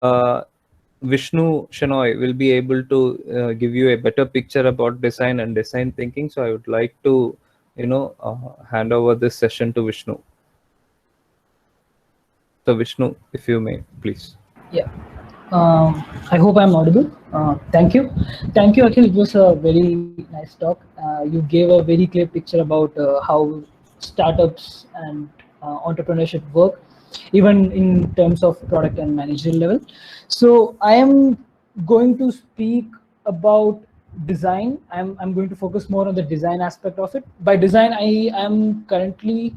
Vishnu Shenoy will be able to give you a better picture about design and design thinking. So I would like to, hand over this session to Vishnu. So Vishnu, if you may, please. Yeah. I hope I'm audible. Thank you. Thank you, Akhil. It was a very nice talk. You gave a very clear picture about how startups and entrepreneurship work, even in terms of product and managerial level. So I am going to speak about design. I'm going to focus more on the design aspect of it. By design, I am currently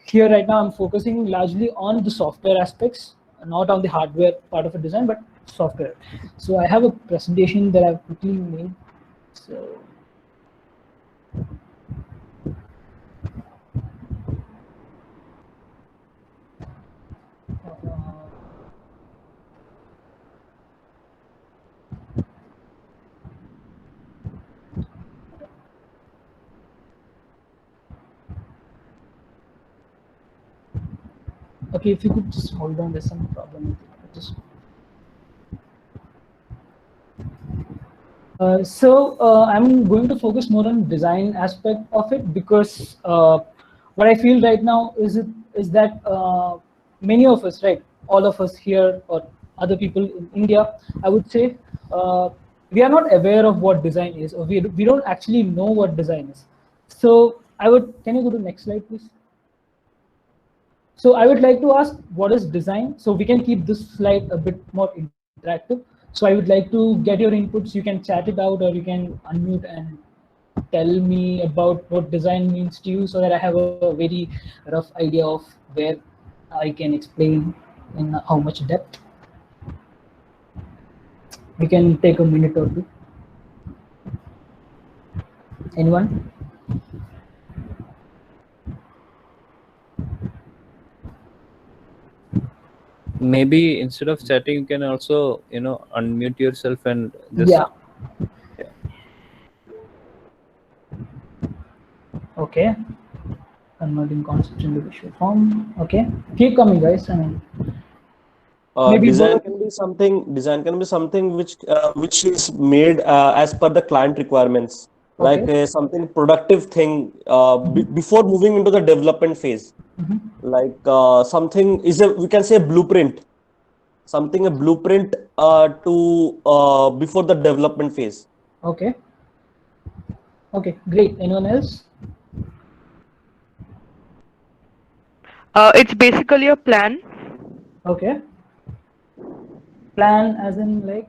here right now. I'm focusing largely on the software aspects, not on the hardware part of a design, but software. So I have a presentation that I've quickly made. So okay, if you could just hold on, there's some problem. Just I'm going to focus more on design aspect of it because what I feel right now is that many of us, right, all of us here or other people in India, I would say, we are not aware of what design is, or we don't actually know what design is. So can you go to the next slide, please? So I would like to ask, what is design? So we can keep this slide a bit more interactive. So I would like to get your inputs. You can chat it out, or you can unmute and tell me about what design means to you, so that I have a very rough idea of where I can explain in how much depth. We can take a minute or two. Anyone? Maybe instead of chatting, you can also, unmute yourself and just. Yeah. Okay. Converting concepts into visual form. Okay. Keep coming, guys. I mean, maybe design can be something. Design can be something which is made as per the client requirements, like okay. something productive thing before moving into the development phase. Like something is we can say blueprint, something a blueprint to before the development phase. Okay. Okay, great. Anyone else? It's basically a plan. Okay. Plan as in like?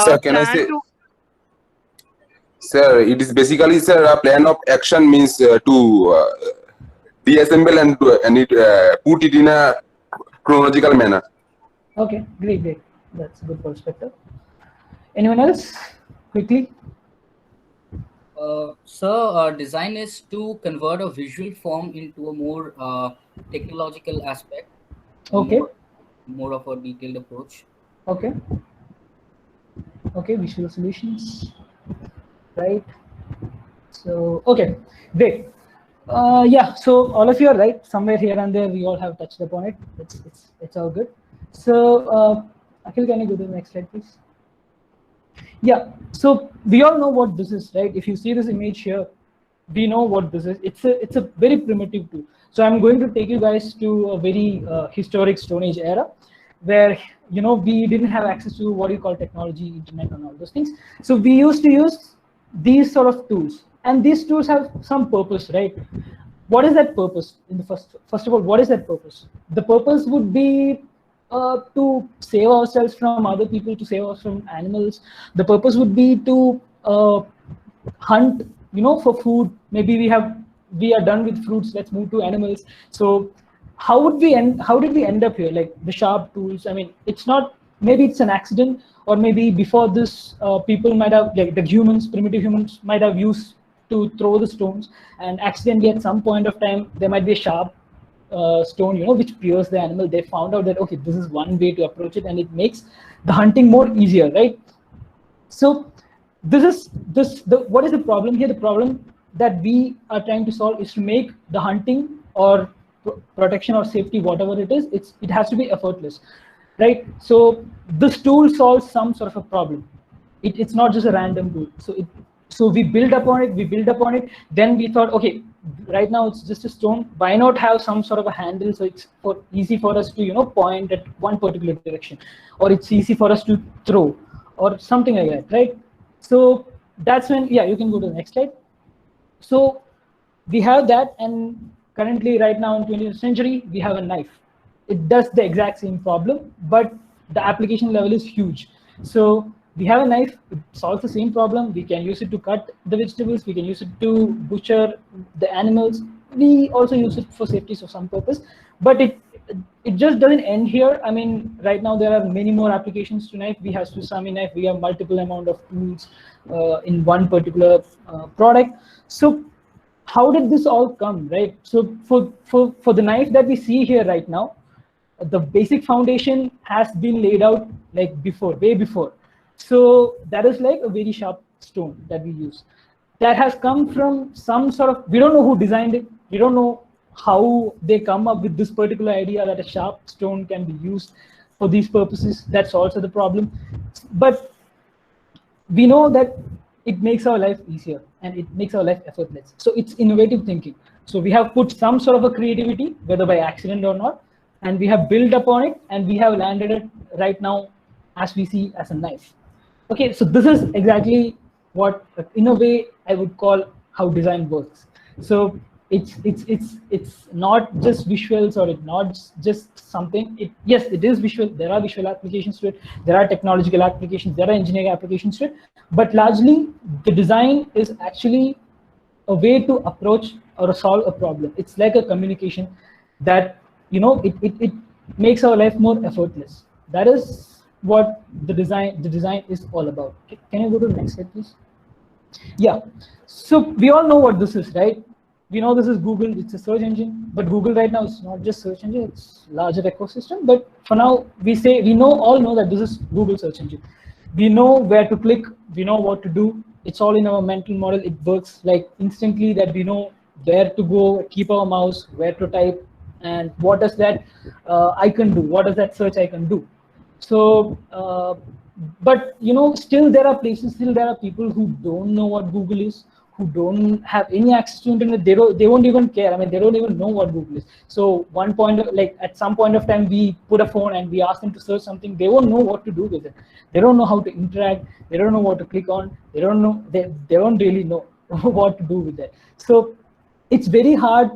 Sir, can I say? Sir, it is basically, sir, a plan of action means to deassemble and it, put it in a chronological manner. Okay, great, great. That's a good perspective. Anyone else? Quickly. Sir, design is to convert a visual form into a more technological aspect. Okay. More of a detailed approach. Okay. Okay, visual solutions. Right. So, okay, great. Yeah, so all of you are right. Somewhere here and there, we all have touched upon it. It's all good. So, Akhil, can you go to the next slide, please? Yeah, so we all know what this is, right? If you see this image here, we know what this is. It's a very primitive tool. So I'm going to take you guys to a very historic Stone Age era, where we didn't have access to what you call technology, internet, and all those things. So we used to use these sort of tools, and these tools have some purpose, right? What is that purpose? In the first of all, what is that purpose? The purpose would be to save ourselves from other people, to save us from animals. The purpose would be to hunt, for food. Maybe we are done with fruits. Let's move to animals. So how did we end up here? Like the sharp tools. I mean, it's not. Maybe it's an accident, or maybe before this, people might have, like the humans, primitive humans, might have used to throw the stones, and accidentally at some point of time there might be a sharp stone, which pierces the animal. They found out that, okay, this is one way to approach it, and it makes the hunting more easier, right? So what is the problem here? The problem that we are trying to solve is to make the hunting, or protection or safety, whatever it is, it has to be effortless, right? So this tool solves some sort of a problem. It's not just a random tool. So we build upon it. Then we thought, okay, right now it's just a stone. Why not have some sort of a handle so it's easy for us to point at one particular direction, or it's easy for us to throw, or something like that, right? So that's when, yeah, you can go to the next slide. So we have that, and currently right now in 20th century, we have a knife. It does the exact same problem, but the application level is huge. So we have a knife, it solves the same problem. We can use it to cut the vegetables. We can use it to butcher the animals. We also use it for safety for some purpose, but it just doesn't end here. I mean, right now there are many more applications to knife. We have Susami knife. We have multiple amount of tools in one particular product. So how did this all come, right? So for the knife that we see here right now, the basic foundation has been laid out like before, way before. So that is like a very sharp stone that we use. That has come from some sort of, we don't know who designed it. We don't know how they come up with this particular idea that a sharp stone can be used for these purposes. That's also the problem. But we know that it makes our life easier and it makes our life effortless. So it's innovative thinking. So we have put some sort of a creativity, whether by accident or not, and we have built upon it, and we have landed it right now as we see as a knife. Okay, so this is exactly what, in a way, I would call how design works. So it's not just visuals, or it's not just something. Yes, it is visual. There are visual applications to it. There are technological applications. There are engineering applications to it. But largely, the design is actually a way to approach or solve a problem. It's like a communication that it makes our life more effortless. That is what the design is all about. Can you go to the next slide, please? Yeah. So we all know what this is, right? We know this is Google. It's a search engine, but Google right now is not just search engine. It's larger ecosystem. But for now, we all know that this is Google search engine. We know where to click. We know what to do. It's all in our mental model. It works like instantly, that we know where to go, keep our mouse, where to type, and what does that icon do? What does that search icon do? So, but still there are people who don't know what Google is, who don't have any access to internet. They won't even care. I mean, they don't even know what Google is. So at some point of time, we put a phone and we ask them to search something. They won't know what to do with it. They don't know how to interact. They don't know what to click on. They don't really know what to do with that. So it's very hard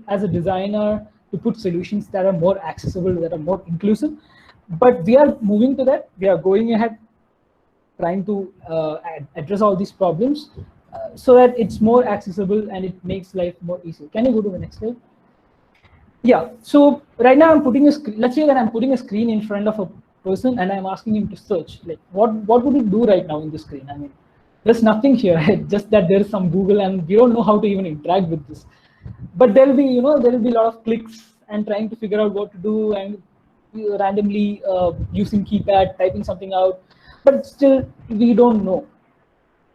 as a designer to put solutions that are more accessible, that are more inclusive. But we are moving to that. We are going ahead, trying to address all these problems so that it's more accessible and it makes life more easy. Can you go to the next slide? Yeah. So right now I'm putting a screen. Let's say that I'm putting a screen in front of a person and I'm asking him to search. Like, what would he do right now in the screen? I mean, there's nothing here, right? Just that there's some Google, and we don't know how to even interact with this. But there'll be a lot of clicks and trying to figure out what to do, and randomly using keypad, typing something out, but still we don't know.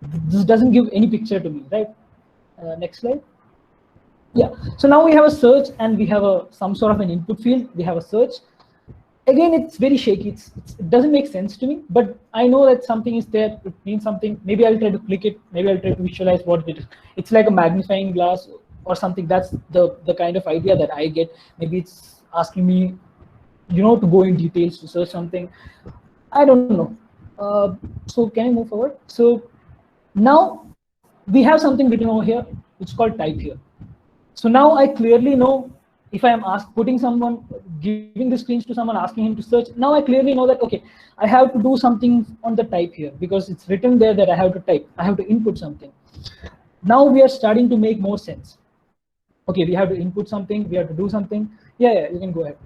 This doesn't give any picture to me, right? Next slide. Yeah. So now we have a search, and we have some sort of an input field. We have a search. Again, it's very shaky. It doesn't make sense to me, but I know that something is there. It means something. Maybe I'll try to click it. Maybe I'll try to visualize what it is. It's like a magnifying glass or something. That's the kind of idea that I get. Maybe it's asking me, to go in details to search something. I don't know. So can you move forward? So now we have something written over here. It's called type here. So now I clearly know, if I am giving the screens to someone, asking him to search, now I clearly know that, okay, I have to do something on the type here, because it's written there that I have to type. I have to input something. Now we are starting to make more sense. Okay, we have to input something. We have to do something. Yeah, you can go ahead.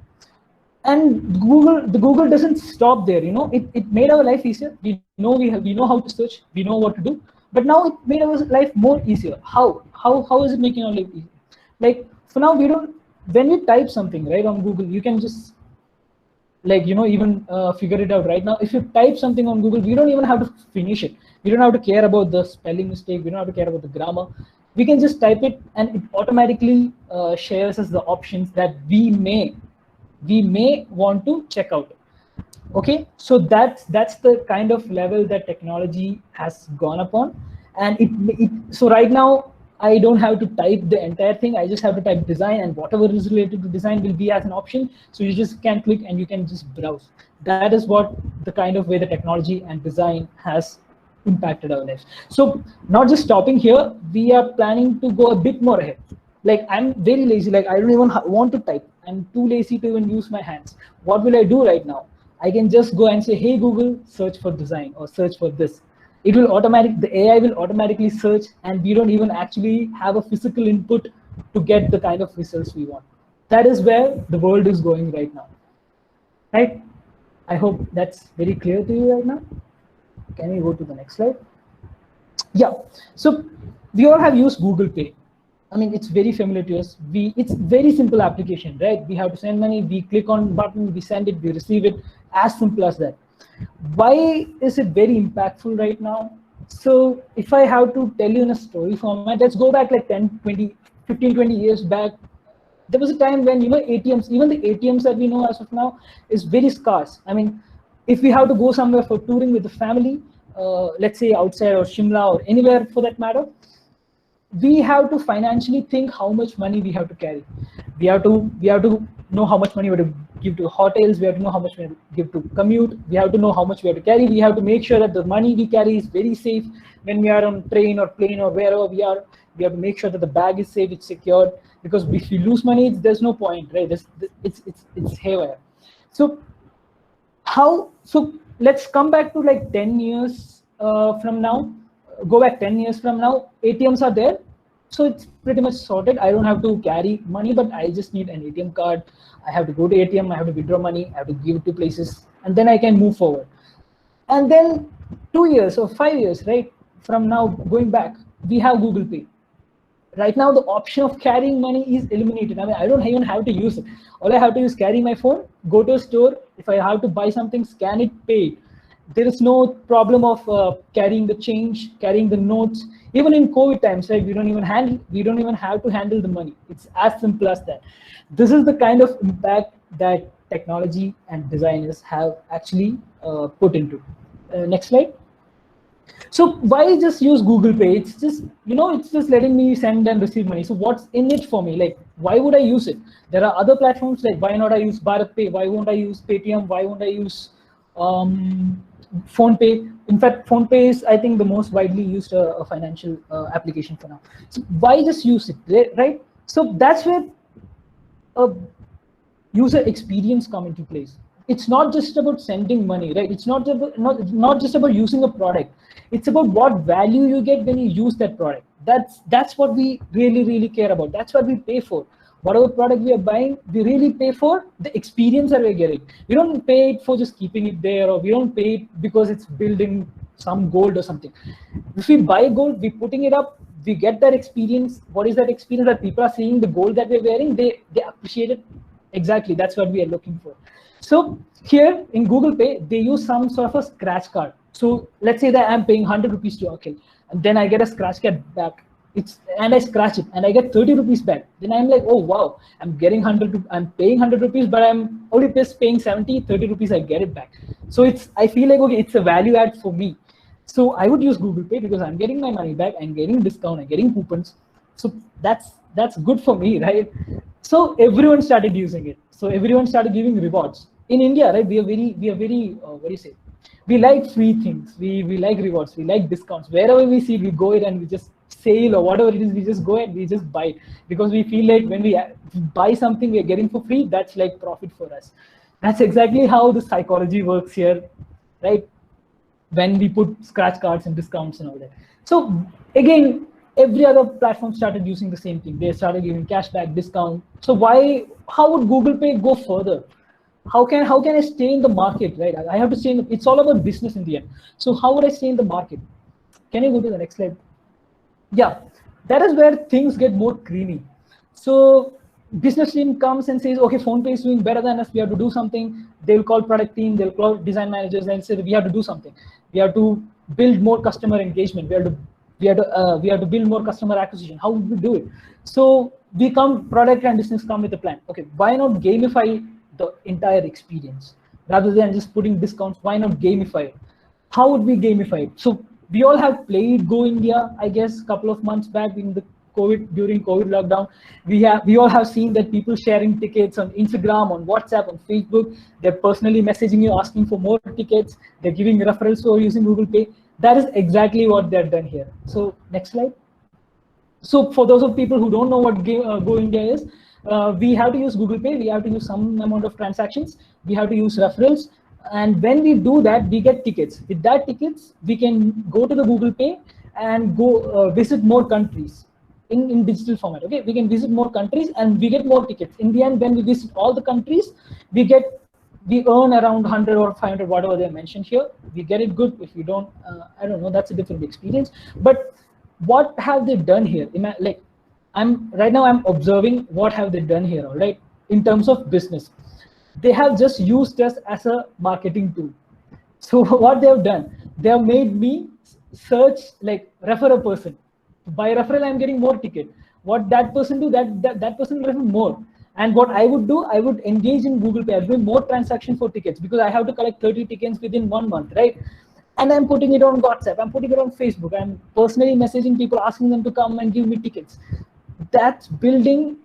And the Google doesn't stop there. It made our life easier. We know how to search. We know what to do. But now it made our life more easier. How is it making our life easier? Like, for now, when we type something right on Google, you can just even figure it out right now. If you type something on Google, we don't even have to finish it. We don't have to care about the spelling mistake. We don't have to care about the grammar. we can just type it and it automatically shares us the options that we may want to check out. Okay, so that's the kind of level that technology has gone upon. And so right now I don't have to type the entire thing. I just have to type design, and whatever is related to design will be as an option. So you just can click and you can just browse. That is what the kind of way the technology and design has impacted our lives. So not just stopping here, we are planning to go a bit more ahead. Like, I'm very lazy, like I don't even want to type. I'm too lazy to even use my hands. What will I do right now? I can just go and say, hey Google, search for design or search for this. It will the AI will automatically search, and we don't even actually have a physical input to get the kind of results we want. That is where the world is going right now, right? I hope that's very clear to you right now. Can we go to the next slide? Yeah, so we all have used Google Pay. I mean, it's very familiar to us. It's very simple application, right? We have to send money, we click on button, we send it, we receive it, as simple as that. Why is it very impactful right now? So if I have to tell you in a story format, let's go back like 10, 20, 15, 20 years back. There was a time when, ATMs, even the ATMs that we know as of now is very scarce. I mean, if we have to go somewhere for touring with the family, let's say outside or Shimla or anywhere for that matter, we have to financially think how much money we have to carry. We have to know how much money we have to give to hotels. We have to know how much we have to give to commute. We have to know how much we have to carry. We have to make sure that the money we carry is very safe when we are on train or plane or wherever we are. We have to make sure that the bag is safe, it's secured, because if you lose money, there's no point, right? It's haywire. So let's come back to like 10 years from now. Go back 10 years from now, ATMs are there. So it's pretty much sorted. I don't have to carry money, but I just need an ATM card. I have to go to ATM, I have to withdraw money, I have to give it to places, and then I can move forward. And then 2 years or 5 years, right, from now going back, we have Google Pay. Right now, the option of carrying money is eliminated. I mean, I don't even have to use it. All I have to do is carry my phone, go to a store. If I have to buy something, scan it, pay it. There is no problem of carrying the change, carrying the notes. Even in COVID times, right, we don't even have to handle the money. It's as simple as that. This is the kind of impact that technology and designers have actually put into. Next slide. So why just use Google Pay? It's just, it's just letting me send and receive money. So what's in it for me? Like, why would I use it? There are other platforms, like why not I use Bharat Pay? Why won't I use Paytm? Why won't I use PhonePe? In fact, PhonePe is, I think, the most widely used financial application for now. So why just use it, right? So that's where a user experience come into place. It's not just about sending money, right? It's not just about using a product. It's about what value you get when you use that product. That's what we really care about. That's what we pay for. Whatever product we are buying, we really pay for the experience that we're getting. We don't pay it for just keeping it there, or we don't pay it because it's building some gold or something. If we buy gold, we're putting it up, we get that experience. What is that experience? That people are seeing the gold that we're wearing, they appreciate it. Exactly, that's what we are looking for. So here in Google Pay, they use some sort of a scratch card. So let's say that I'm paying 100 rupees to Akhil, and then I get a scratch card back. And I scratch it and I get 30 rupees back. Then I'm like, oh wow, I'm paying 100 rupees, but I'm only just paying 70, 30 rupees, I get it back. So I feel like, okay, it's a value add for me. So I would use Google Pay because I'm getting my money back, I'm getting discount, I'm getting coupons. So that's good for me, right? So everyone started using it. So everyone started giving rewards. In India, right, we are very what do you say? We like free things. We like rewards. We like discounts. Wherever we see, we go in and we just sale or whatever it is, we just go and we just buy it, because we feel like when we buy something we are getting for free, that's like profit for us. That's exactly how the psychology works here, right? When we put scratch cards and discounts and all that. So again, every other platform started using the same thing. They started giving cashback, discount. So how would Google Pay go further? How can I stay in the market, right? I have to stay it's all about business in the end. So how would I stay in the market? Can you go to the next slide? Yeah, that is where things get more creamy. So business team comes and says, okay, PhonePe is doing better than us, we have to do something. They'll call product team, they'll call design managers and say we have to do something. We have to build more customer engagement. We have to We have to build more customer acquisition. How would we do it? So we come, product and business come with a plan. Okay, why not gamify the entire experience rather than just putting discounts? Why not gamify it? How would we gamify it? So we all have played Go India, I guess, a couple of months back during COVID lockdown. We all have seen that people sharing tickets on Instagram, on WhatsApp, on Facebook. They're personally messaging you asking for more tickets. They're giving referrals for using Google Pay. That is exactly what they're done here. So next slide. So for those of people who don't know what Go India is, we have to use Google Pay. We have to use some amount of transactions. We have to use referrals. And when we do that, we get tickets. With that tickets, we can go to the Google Pay and go visit more countries in digital format. Okay, we can visit more countries and we get more tickets. In the end, when we visit all the countries, we earn around 100 or 500, whatever they mentioned here. We get it good. If we don't, I don't know, that's a different experience. But what have they done here? Like, right now I'm observing what have they done here, all right, in terms of business. They have just used us as a marketing tool. So what they have done, they have made me search, like, refer a person. By referral, I'm getting more ticket. What that person do, that person refer more. And what I would do, I would engage in Google Pay. I'm doing more transactions for tickets because I have to collect 30 tickets within 1 month, right? And I'm putting it on WhatsApp. I'm putting it on Facebook. I'm personally messaging people, asking them to come and give me tickets. That's building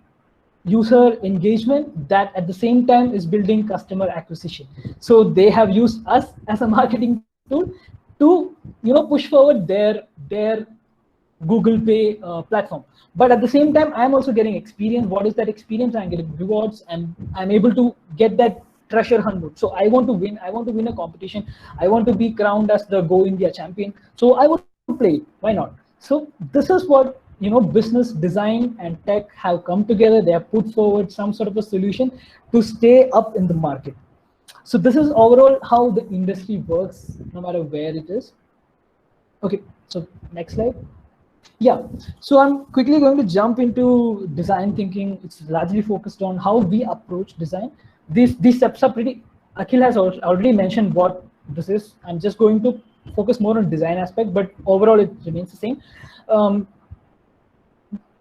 user engagement. That at the same time is building customer acquisition. So they have used us as a marketing tool to, push forward their Google Pay platform. But at the same time, I'm also getting experience. What is that experience? I'm getting rewards, and I'm able to get that treasure hunt. So I want to win. I want to win a competition. I want to be crowned as the Go India champion. So I want to play it. Why not? So this is what, business, design, and tech have come together. They have put forward some sort of a solution to stay up in the market. So this is overall how the industry works, no matter where it is. Okay, so next slide. Yeah, so I'm quickly going to jump into design thinking. It's largely focused on how we approach design. These steps are pretty, Akhil has already mentioned what this is. I'm just going to focus more on design aspect, but overall it remains the same.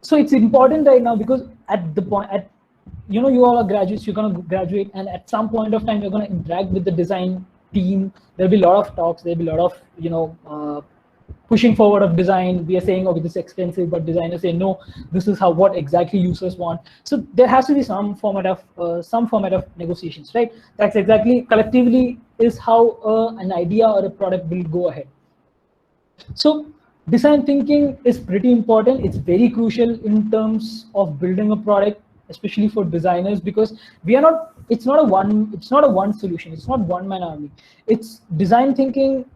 So it's important right now because at the point, you all are graduates, you're going to graduate, and at some point of time, you're going to interact with the design team. There'll be a lot of talks, there'll be a lot of, pushing forward of design. We are saying, okay, this is expensive, but designers say, no, this is what exactly users want. So there has to be some format of negotiations, right? That's exactly collectively is how an idea or a product will go ahead. So design thinking is pretty important. It's very crucial in terms of building a product, especially for designers, because it's not a one solution. It's not one man army. It's design thinking.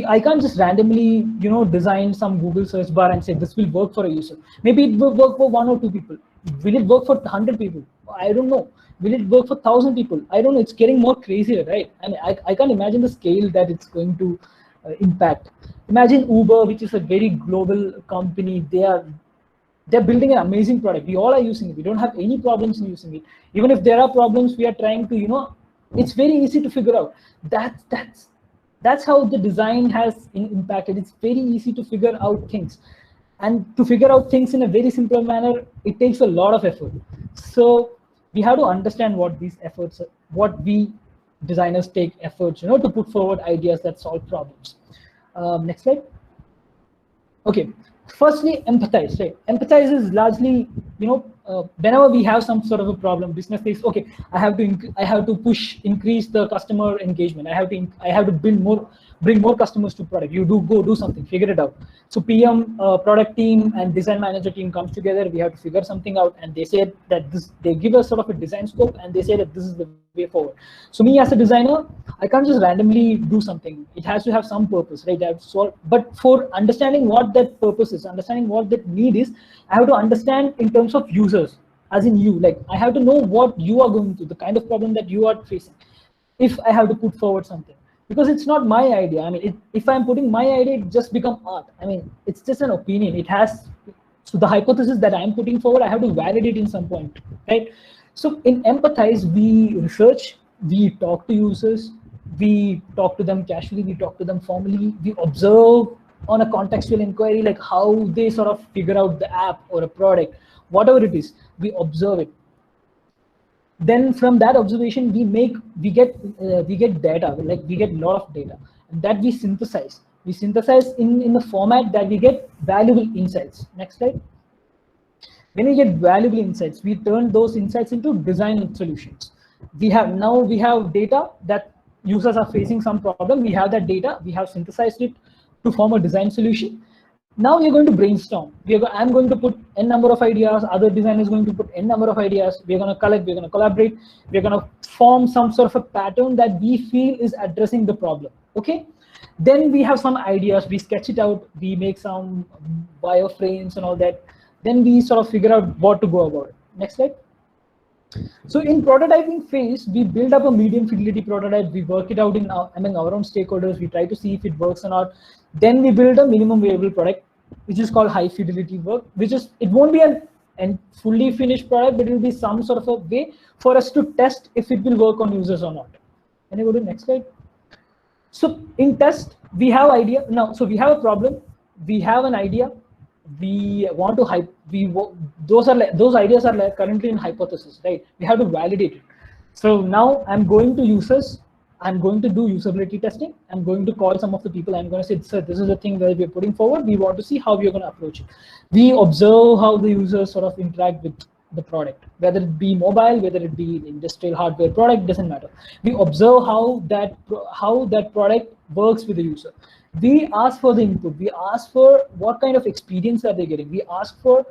I can't just randomly, design some Google search bar and say this will work for a user. Maybe it will work for 1 or 2 people. Will it work for 100 people? I don't know. Will it work for 1,000 people? I don't know. It's getting more crazier, right? I mean, I can't imagine the scale that it's going to impact. Imagine Uber, which is a very global company. They're building an amazing product. We all are using it. We don't have any problems in using it. Even if there are problems, we are trying to, it's very easy to figure out. That's how the design has impacted. It's very easy to figure out things. And to figure out things in a very simple manner, it takes a lot of effort. So we have to understand what these efforts are, what we designers take efforts, to put forward ideas that solve problems. Next slide. Okay. Firstly, empathize, right? Empathize is largely, whenever we have some sort of a problem, business says, okay, I have to increase the customer engagement. I have to bring more customers to product. You go do something, figure it out. So PM, product team, and design manager team comes together. We have to figure something out, and they say that they give us sort of a design scope, and they say that this is the way forward. So me as a designer, I can't just randomly do something. It has to have some purpose, right? But for understanding what that purpose is, understanding what that need is, I have to understand in terms of users, as in you. Like, I have to know what you are going through, the kind of problem that you are facing, if I have to put forward something. Because it's not my idea. I mean, if I'm putting my idea, it just becomes art. I mean, it's just an opinion. So the hypothesis that I'm putting forward, I have to validate in some point, right? So in Empathize, we research, we talk to users, we talk to them casually, we talk to them formally, we observe on a contextual inquiry, like how they sort of figure out the app or a product, whatever it is, we observe it. Then from that observation, we get data, like we get a lot of data, and that we synthesize. We synthesize in the format that we get valuable insights. Next slide. When we get valuable insights, we turn those insights into design solutions. We have data that users are facing some problem. We have that data. We have synthesized it to form a design solution. Now we are going to brainstorm. I'm going to put n number of ideas. Other designer is going to put n number of ideas. We're going to collect. We're going to collaborate. We're going to form some sort of a pattern that we feel is addressing the problem. Okay. Then we have some ideas. We sketch it out. We make some wireframes and all that. Then we sort of figure out what to go about it. Next slide. So in prototyping phase, we build up a medium fidelity prototype. We work it out among our own stakeholders. We try to see if it works or not. Then we build a minimum viable product, which is called high fidelity work, it won't be a fully finished product, but it will be some sort of a way for us to test if it will work on users or not. Can you go to the next slide? So in test, we have idea now. So we have a problem. We have an idea. We want to those ideas are currently in hypothesis, right? We have to validate it. So now I'm going to users. I'm going to do usability testing. I'm going to call some of the people. I'm going to say, sir, this is the thing that we're putting forward. We want to see how we're going to approach it. We observe how the users sort of interact with the product, whether it be mobile, whether it be industrial hardware product, doesn't matter. We observe how that product works with the user. We ask for the input. We ask for what kind of experience are they getting. We ask for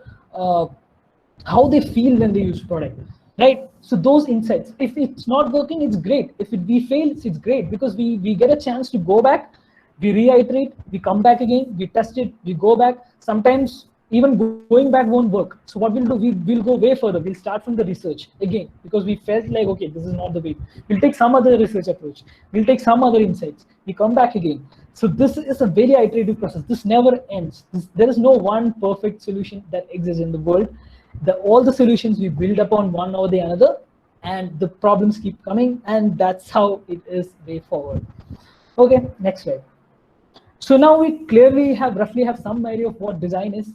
how they feel when they use product. Right, so those insights, if it's not working, it's great. If we fail, it's great, because we get a chance to go back, we reiterate, we come back again, we test it, we go back. Sometimes even going back won't work. So what we'll do, we'll go way further. We'll start from the research again, because we felt like, okay, this is not the way. We'll take some other research approach. We'll take some other insights. We come back again. So this is a very iterative process. This never ends. There is no one perfect solution that exists in the world. All the solutions we build upon one or the another, and the problems keep coming, and that's how it is way forward. Okay, next slide. So now we clearly roughly have some idea of what design is.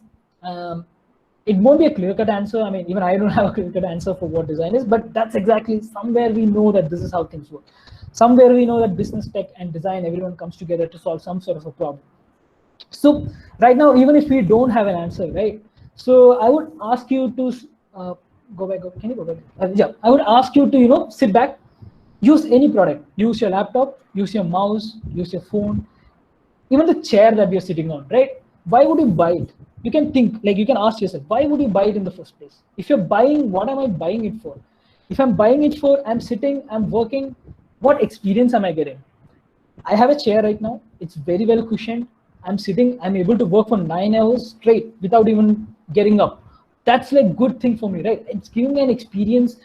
It won't be a clear-cut answer. I mean, even I don't have a clear-cut answer for what design is, but that's exactly somewhere we know that this is how things work. Somewhere we know that business, tech, and design, everyone comes together to solve some sort of a problem. So right now, even if we don't have an answer, right? So I would ask you to go back. Can you go back? Yeah, I would ask you to sit back, use any product, use your laptop, use your mouse, use your phone, even the chair that you're sitting on, right? Why would you buy it? You can think, like, you can ask yourself, why would you buy it in the first place? If you're buying, what am I buying it for? If I'm buying it for, I'm sitting, I'm working, what experience am I getting? I have a chair right now. It's very well cushioned. I'm sitting, I'm able to work for 9 hours straight without even getting up. That's like good thing for me, right? It's giving me an experience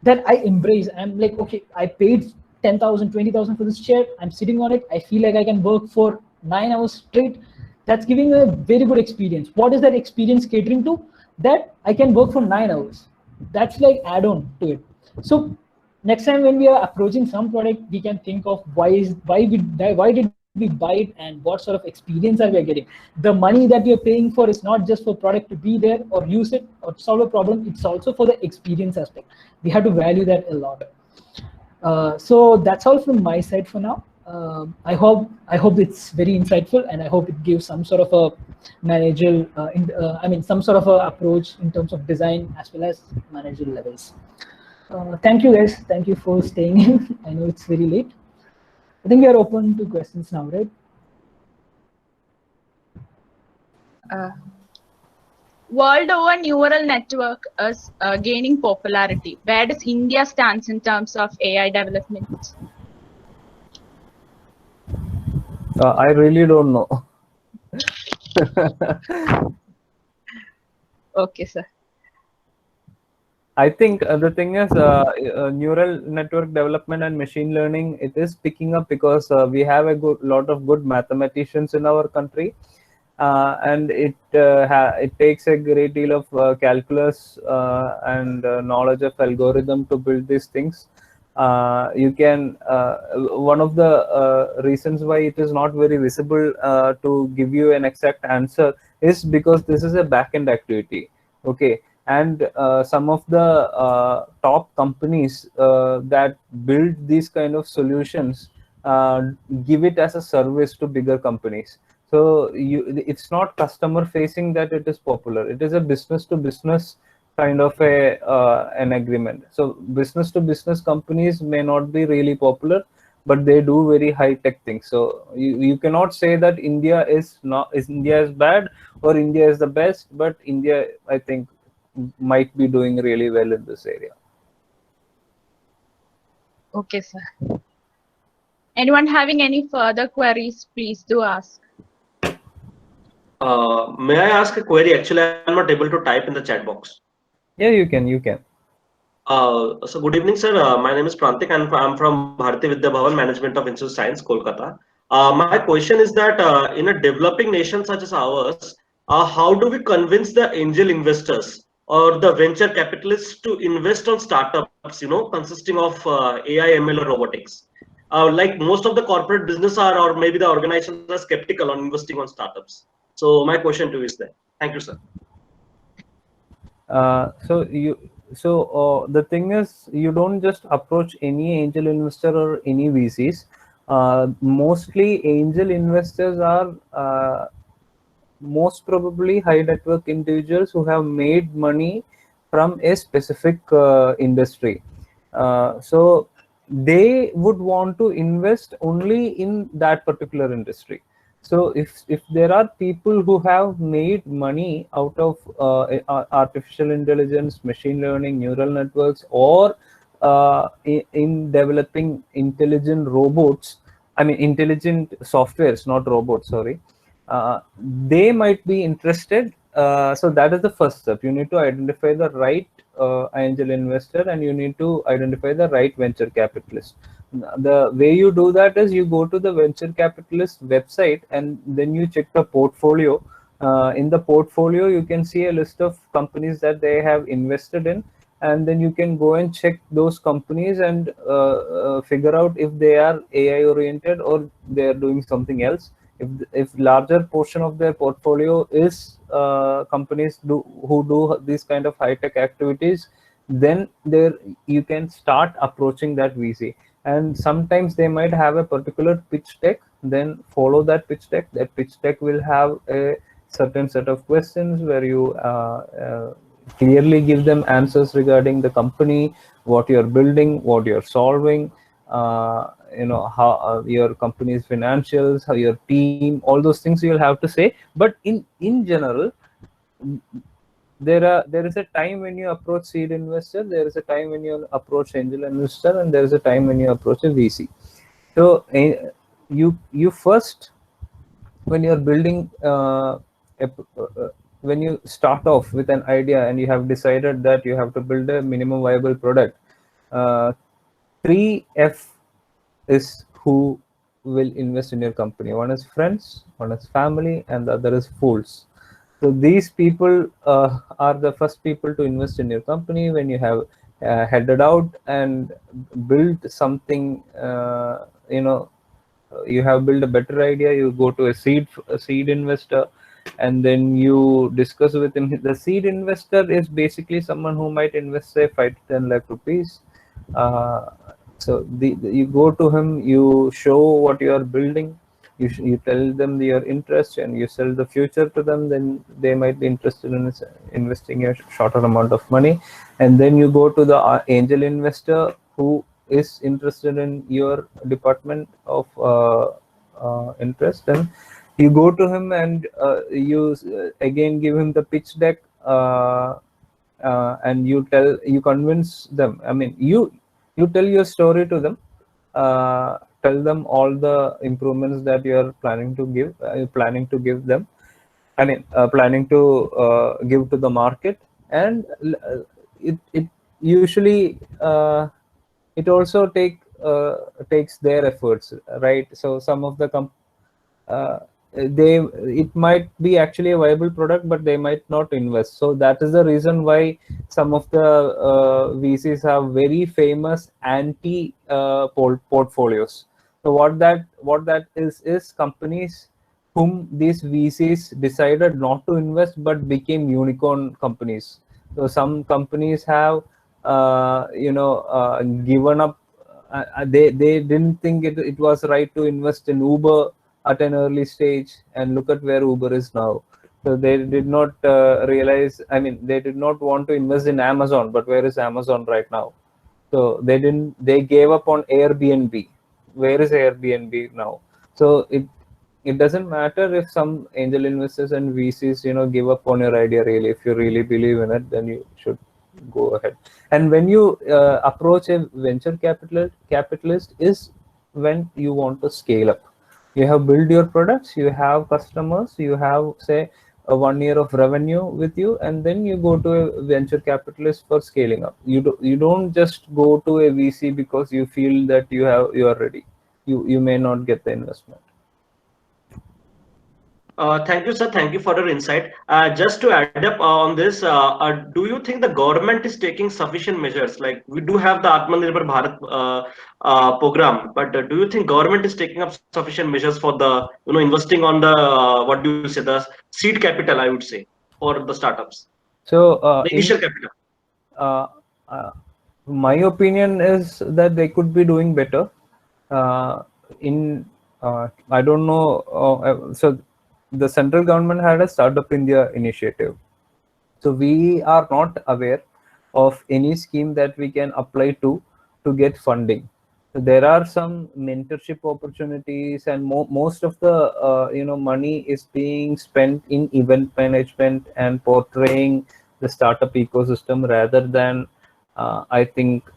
that I embrace. I'm like, okay, I paid 10,000, 20,000 for this chair. I'm sitting on it. I feel like I can work for 9 hours straight. That's giving a very good experience. What is that experience catering to? That I can work for 9 hours. That's like add-on to it. So next time when we are approaching some product, we can think of why did we buy it, and what sort of experience are we getting. The money that we are paying for is not just for product to be there or use it or solve a problem. It's also for the experience aspect. We have to value that a lot. So that's all from my side for now. I hope it's very insightful, and I hope it gives some sort of a managerial, some sort of a approach in terms of design as well as managerial levels. Thank you guys. Thank you for staying in. I know it's very late. I think we are open to questions now, right? World over neural network is gaining popularity. Where does India stand in terms of AI development? I really don't know. Okay, sir. I think the thing is neural network development and machine learning, it is picking up because we have a lot of good mathematicians in our country, and it takes a great deal of calculus and knowledge of algorithm to build these things. You can one of the reasons why it is not very visible to give you an exact answer is because this is a back-end activity. Okay, and some of the top companies that build these kind of solutions give it as a service to bigger companies. So it's not customer facing that it is popular. It is a business to business kind of an agreement. So business to business companies may not be really popular, but they do very high tech things. So you cannot say that India is bad or India is the best, but India, I think, might be doing really well in this area. Okay, sir. Anyone having any further queries, please do ask. May I ask a query? Actually, I'm not able to type in the chat box. Yeah, you can. So good evening, sir. My name is Prantik and I'm from Bharati Vidya Bhavan Management of Institute of Science, Kolkata. My question is that in a developing nation such as ours, how do we convince the angel investors or the venture capitalists to invest on startups, consisting of AI, ML, or robotics? Like most of the corporate business or maybe the organizations are skeptical on investing on startups. So my question to you is that. Thank you, sir. So the thing is, you don't just approach any angel investor or any VCs. Mostly angel investors are most probably high network individuals who have made money from a specific industry. So they would want to invest only in that particular industry. So if there are people who have made money out of artificial intelligence, machine learning, neural networks, or in developing intelligent robots, I mean intelligent softwares, not robots, sorry, they might be interested. So that is the first step. You need to identify the right angel investor, and you need to identify the right venture capitalist. The way you do that is you go to the venture capitalist website and then you check the portfolio. In the portfolio, you can see a list of companies that they have invested in, and then you can go and check those companies and figure out if they are AI oriented or they are doing something else. If larger portion of their portfolio is companies who do these kind of high tech activities, then there you can start approaching that VC. And sometimes they might have a particular pitch deck, then follow that pitch deck. That pitch deck will have a certain set of questions where you clearly give them answers regarding the company, what you're building, what you're solving, how your company's financials, how your team, all those things you'll have to say. But in general, there is a time when you approach seed investor, there is a time when you approach angel investor, and there is a time when you approach a VC. So you first, when you're building when you start off with an idea and you have decided that you have to build a minimum viable product, 3F is who will invest in your company. One is friends, one is family, and the other is fools. So these people are the first people to invest in your company when you have headed out and build something. You have built a better idea. You go to a seed investor, and then you discuss with him. The seed investor is basically someone who might invest, say, 5 to 10 lakh rupees. So you go to him, you show what you are building, you tell them your interest, and you sell the future to them. Then they might be interested in investing a shorter amount of money. And then you go to the angel investor who is interested in your department of interest, and you go to him and you again give him the pitch deck, and you convince them. I mean, you tell your story to them, tell them all the improvements that you are planning to give them. I mean, planning to give to the market. And it usually it also takes their efforts, right? So some of the it might be actually a viable product, but they might not invest. So that is the reason why some of the VCs have very famous anti portfolios. So what that is companies whom these VCs decided not to invest but became unicorn companies. So some companies have given up. They didn't think it was right to invest in Uber at an early stage, and look at where Uber is now. So they did not realize, I mean, they did not want to invest in Amazon, but where is Amazon right now? So they gave up on Airbnb. Where is Airbnb now? So it doesn't matter if some angel investors and VCs, give up on your idea. Really, if you really believe in it, then you should go ahead. And when you approach a venture capitalist is when you want to scale up. You have built your products, you have customers, you have, say, a 1 year of revenue with you, and then you go to a venture capitalist for scaling up. You don't just go to a VC because you feel that you are ready. You may not get the investment. Thank you, sir. Thank you for your insight. Just to add up on this, do you think the government is taking sufficient measures? Like we do have the Atmanirbhar Bharat program, but do you think government is taking up sufficient measures for the investing on the what do you say, the seed capital? I would say for the startups. So The initial capital. My opinion is that they could be doing better. I don't know. So the central government had a Startup India initiative. So we are not aware of any scheme that we can apply to get funding. So there are some mentorship opportunities, and most of the money is being spent in event management and portraying the startup ecosystem rather than I think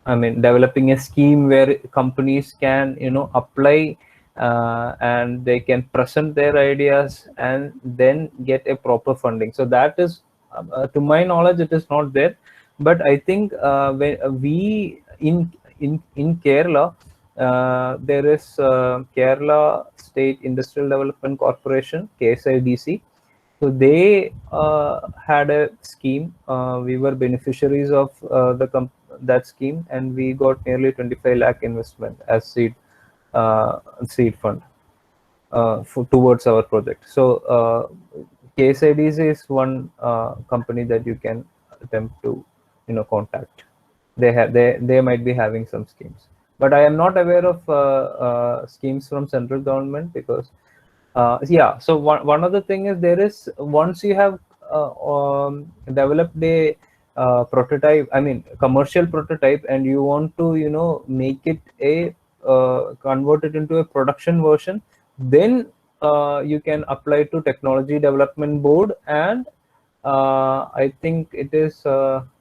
developing a scheme where companies can apply and they can present their ideas and then get a proper funding. So that is to my knowledge it is not there. But I think when we in Kerala, there is Kerala State Industrial Development Corporation, KSIDC. So they had a scheme. We were beneficiaries of that scheme, and we got nearly 25 lakh investment as seed fund towards our project. So KSIDC is one company that you can attempt to contact. They might be having some schemes, but I am not aware of schemes from central government because so one other thing is there is, once you have developed a prototype, commercial prototype, and you want to make it a convert it into a production version, then you can apply to Technology Development Board, and I think it is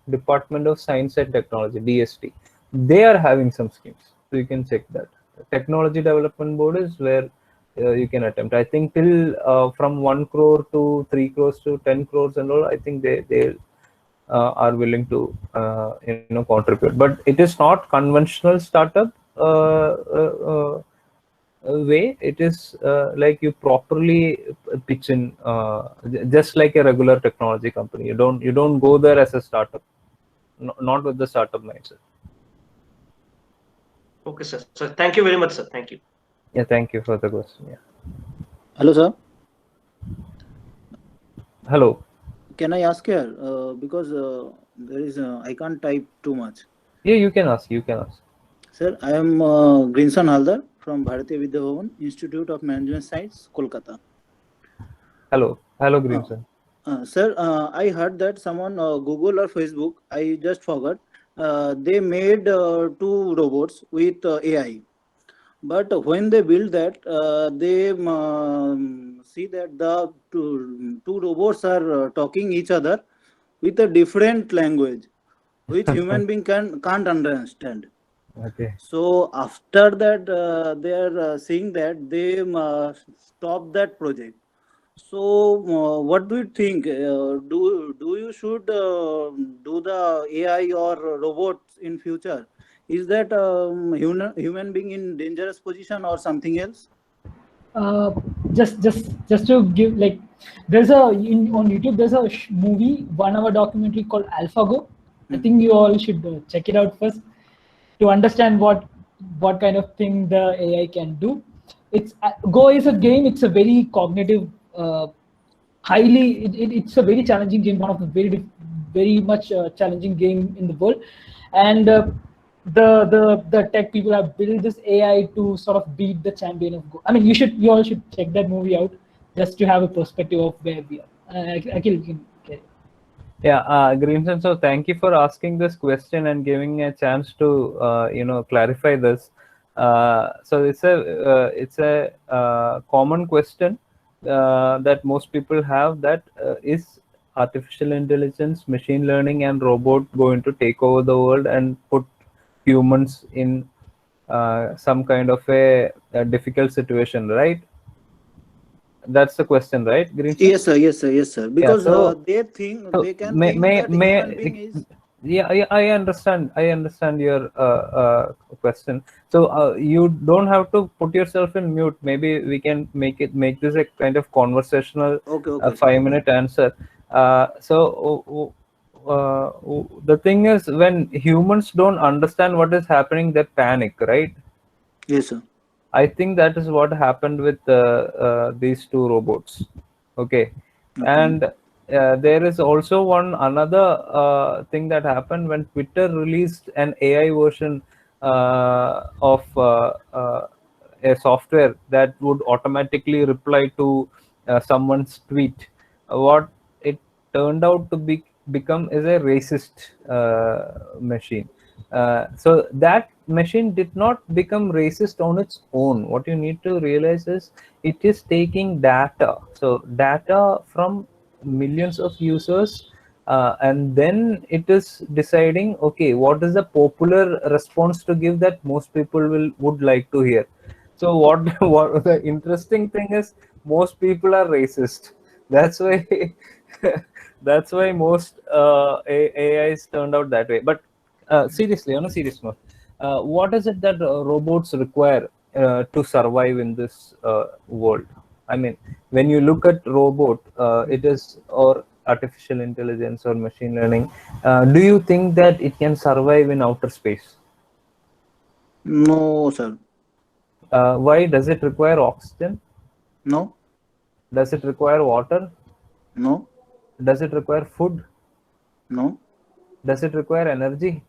Department of Science and Technology, DST. They are having some schemes, so you can check that. Technology Development Board is where you can attempt. I think till from 1 crore to 3 crores to 10 crores and all, I think they are willing to contribute. But it is not conventional startup way. It is like you properly pitch in, just like a regular technology company. You don't go there as a startup, not with the startup mindset. Okay, sir. So thank you very much, sir. Thank you. Yeah, thank you for the question. Yeah. Hello, sir. Hello. Can I ask here? Because there is I can't type too much. Yeah, you can ask. Sir, I am Grinsan Haldar from Bharatiya Vidya Bhavan, Institute of Management Science, Kolkata. Hello, Grinsan. Sir, I heard that someone, Google or Facebook, I just forgot, they made 2 robots with AI. But when they build that, they see that the two robots are talking each other with a different language, which human being can't understand. Okay. So after that, they are seeing that they stop that project. So what do you think? Do you should do the AI or robots in future? Is that human being in dangerous position or something else? just to give, like, there's a on YouTube there's a movie, 1 hour documentary called AlphaGo. I think you all should check it out first to understand what kind of thing the AI can do. It's Go is a game. It's a very cognitive, it's a very challenging game, one of the very much challenging game in the world. And the tech people have built this AI to sort of beat the champion of Go. I mean, you all should check that movie out just to have a perspective of where we are. Akhil, you can get it. Yeah, Greenson, so thank you for asking this question and giving a chance to clarify this. So it's a common question that most people have, that is artificial intelligence, machine learning, and robot going to take over the world and put humans in some kind of a difficult situation, right? That's the question, right, Greenson? Yes, sir. Yes, sir. Yes, sir. Because they think so they can think that human being is. Yeah, I understand your question. So you don't have to put yourself in mute. Maybe we can make this a kind of conversational Okay. 5-minute answer. The thing is, when humans don't understand what is happening, they panic, right? Yes, sir. I think that is what happened with these two robots. Okay. And there is also another thing that happened when Twitter released an AI version of a software that would automatically reply to someone's tweet. What it turned out to become is a racist machine. So that machine did not become racist on its own. What you need to realize is it is taking data. So data from millions of users, and then it is deciding, okay, what is the popular response to give that most people would like to hear. So what the interesting thing is, most people are racist. That's why that's why most AIs turned out that way. But seriously, on a serious note, what is it that robots require to survive in this world? I mean, when you look at robot, it is, or artificial intelligence or machine learning, do you think that it can survive in outer space? No, sir. Why? Does it require oxygen? No. Does it require water? No. Does it require food? No. Does it require energy?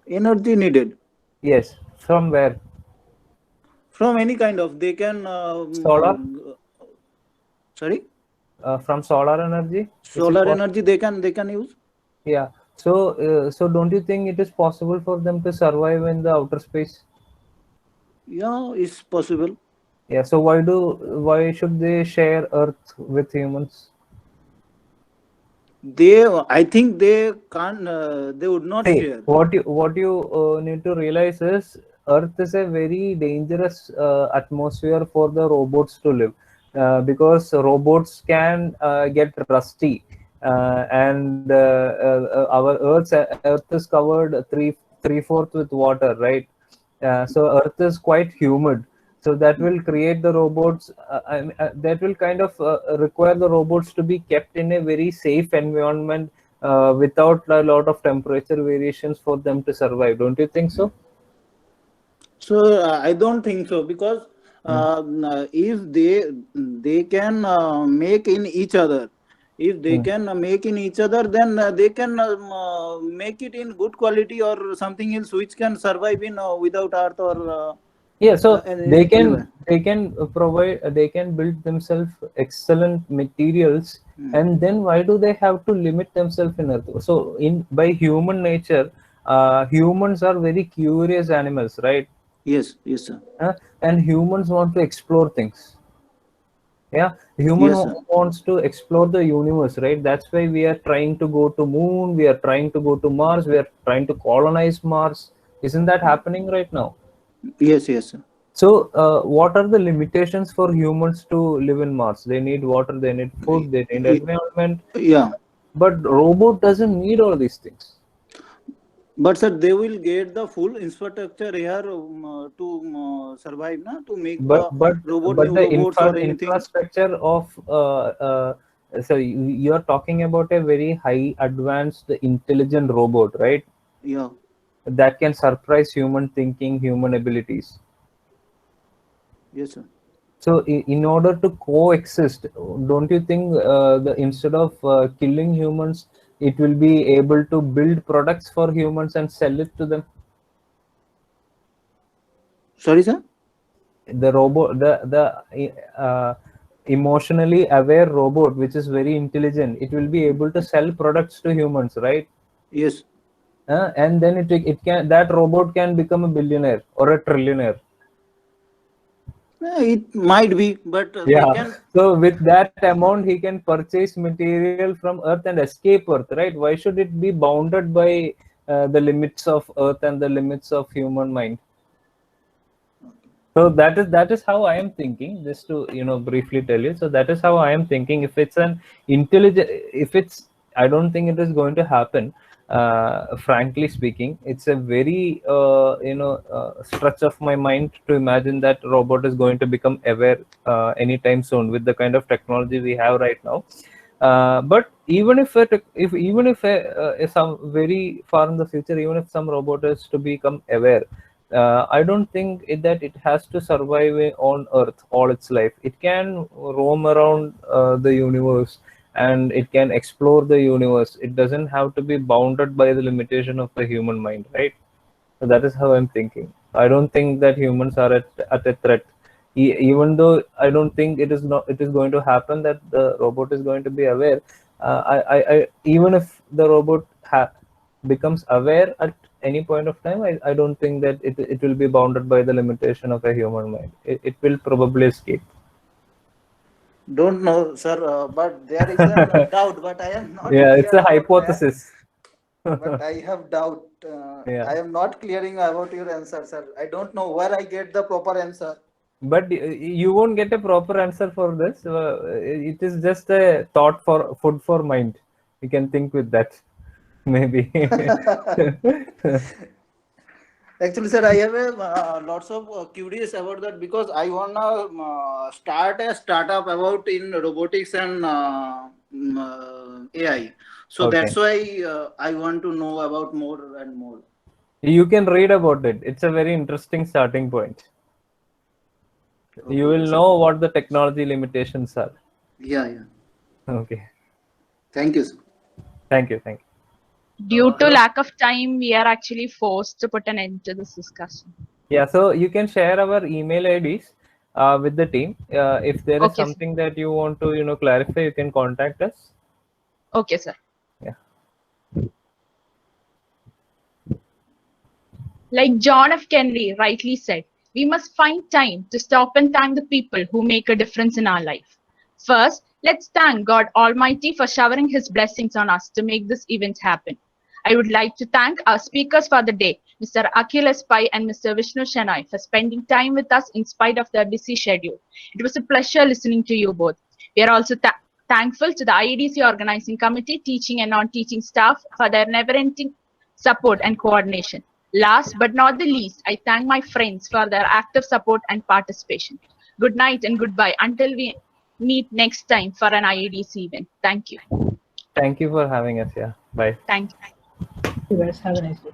Energy needed. Yes. From where? From any kind of, they can. Solar? Sorry? From solar energy? Solar energy they can use. Yeah. So don't you think it is possible for them to survive in the outer space? Yeah, it's possible. Yeah. So why should they share Earth with humans? I think they can't. They would not share. What you need to realize is, Earth is a very dangerous atmosphere for the robots to live, because robots can get rusty, and our Earth is covered three-fourths with water, right? So Earth is quite humid. So that will create the robots, that will kind of require the robots to be kept in a very safe environment without a lot of temperature variations for them to survive. Don't you think so? So I don't think so, because if they can make in each other, if they can make in each other, then they can make it in good quality or something else which can survive in without Earth or. Yeah, so they can provide, they can build themselves excellent materials, and then why do they have to limit themselves in Earth? So by human nature, humans are very curious animals, right? Yes, sir. And humans want to explore things. Yeah, human wants to explore the universe, right? That's why we are trying to go to moon, we are trying to go to Mars, we are trying to colonize Mars. Isn't that happening right now? Yes, sir. So what are the limitations for humans to live in Mars? They need water, they need food, they need environment. Yeah. But robot doesn't need all these things. But sir, they will get the full infrastructure here to survive, na? To make but the but robot, but new the robots or anything. infrastructure of so you are talking about a very high advanced intelligent robot, right? Yeah. That can surprise human thinking, human abilities. Yes, sir. So in order to coexist, don't you think the instead of killing humans, it will be able to build products for humans and sell it to them? Sorry, sir. The robot, the emotionally aware robot, which is very intelligent, it will be able to sell products to humans, right? Yes. And then it can, that robot can become a billionaire or a trillionaire. It might be, but they Yeah. can. So with that amount, he can purchase material from Earth and escape Earth, right? Why should it be bounded by the limits of Earth and the limits of human mind? So that is how I am thinking. Just to briefly tell you. So that is how I am thinking. If it's an intelligent, if it's, I don't think it is going to happen. Frankly speaking, it's a very stretch of my mind to imagine that robot is going to become aware anytime soon with the kind of technology we have right now. But even if some very far in the future, even if some robot is to become aware, I don't think that it has to survive on Earth all its life. It can roam around the universe and it can explore the universe. It doesn't have to be bounded by the limitation of the human mind, right? So that is how I'm thinking. I don't think that humans are at a threat. Even though I don't think it is going to happen that the robot is going to be aware. Even if the robot becomes aware at any point of time, I don't think that it will be bounded by the limitation of a human mind. It will probably escape. Don't know, sir, but there is a doubt, but I am not Yeah, clear it's a about that. hypothesis. But I have doubt. Yeah. I am not clearing about your answer, sir. I don't know where I get the proper answer. But you won't get a proper answer for this. It is just a thought for food for mind. You can think with that, maybe. Actually, sir, I have lots of curious about that because I wanna start a startup about in robotics and AI. So Okay. that's why I want to know about more and more. You can read about it. It's a very interesting starting point. Okay, You will okay, sir. know what the technology limitations are. Yeah, yeah. Okay. Thank you, sir. Thank you. Thank you. Due to lack of time, we are actually forced to put an end to this discussion. Yeah, so you can share our email IDs with the team. If there is Okay, sir. something that you want to clarify, you can contact us. Okay, sir. Yeah. Like John F. Kennedy rightly said, we must find time to stop and thank the people who make a difference in our life. First, let's thank God Almighty for showering His blessings on us to make this event happen. I would like to thank our speakers for the day, Mr. Akhil S. Pai and Mr. Vishnu Shenoy, for spending time with us in spite of their busy schedule. It was a pleasure listening to you both. We are also thankful to the IEDC organizing committee, teaching and non-teaching staff for their never-ending support and coordination. Last but not the least, I thank my friends for their active support and participation. Good night and goodbye until we meet next time for an IEDC event. Thank you. Thank you for having us. Yeah. Bye. Thank you. You guys have a nice day.